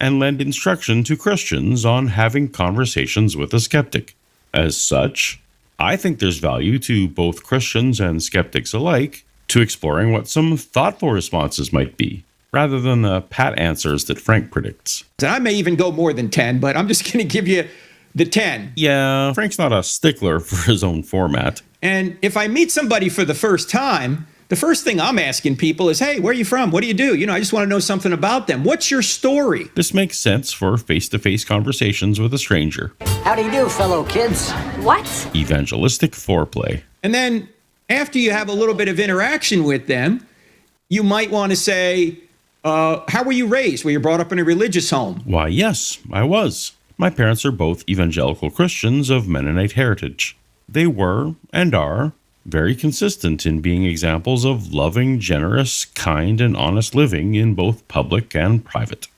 and lend instruction to Christians on having conversations with a skeptic. As such, I think there's value to both Christians and skeptics alike to exploring what some thoughtful responses might be, rather than the pat answers that Frank predicts. I may even go more than 10, but I'm just going to give you the 10. Yeah, Frank's not a stickler for his own format. And if I meet somebody for the first time, the first thing I'm asking people is, hey, where are you from? What do you do? I just want to know something about them. What's your story? This makes sense for face-to-face conversations with a stranger. How do you do, fellow kids? What? Evangelistic foreplay. And then after you have a little bit of interaction with them, you might want to say, how were you raised? Were you brought up in a religious home? Why, yes, I was. My parents are both evangelical Christians of Mennonite heritage. They were, and are, very consistent in being examples of loving, generous, kind, and honest living in both public and private.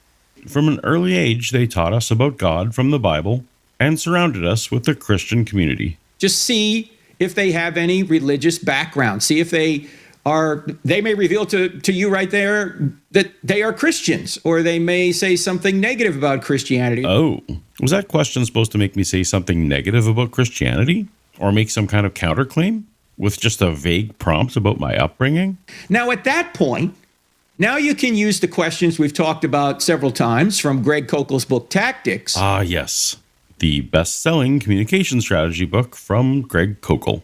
From an early age, they taught us about God from the Bible and surrounded us with a Christian community. Just see if they have any religious background. See if they may reveal to you right there that they are Christians, or they may say something negative about Christianity. Oh, was that question supposed to make me say something negative about Christianity? Or make some kind of counterclaim? With just a vague prompt about my upbringing? Now, at that point, now you can use the questions we've talked about several times from Greg Koukl's book, Tactics. Ah, yes. The best-selling communication strategy book from Greg Koukl.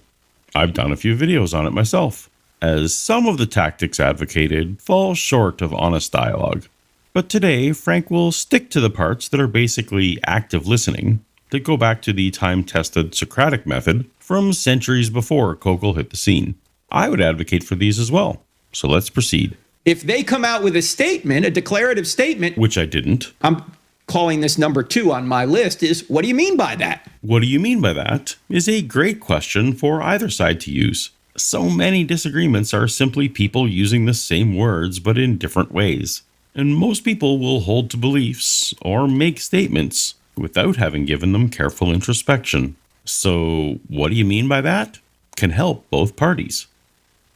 I've done a few videos on it myself, as some of the tactics advocated fall short of honest dialogue. But today, Frank will stick to the parts that are basically active listening, that go back to the time-tested Socratic method from centuries before Koukl hit the scene. I would advocate for these as well, so let's proceed. If they come out with a statement, a declarative statement, which I didn't. I'm calling this number 2 on my list, is what do you mean by that? What do you mean by that is a great question for either side to use. So many disagreements are simply people using the same words but in different ways. And most people will hold to beliefs or make statements without having given them careful introspection. So, what do you mean by that? Can help both parties.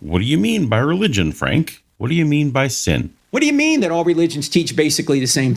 What do you mean by religion, Frank? What do you mean by sin? What do you mean that all religions teach basically the same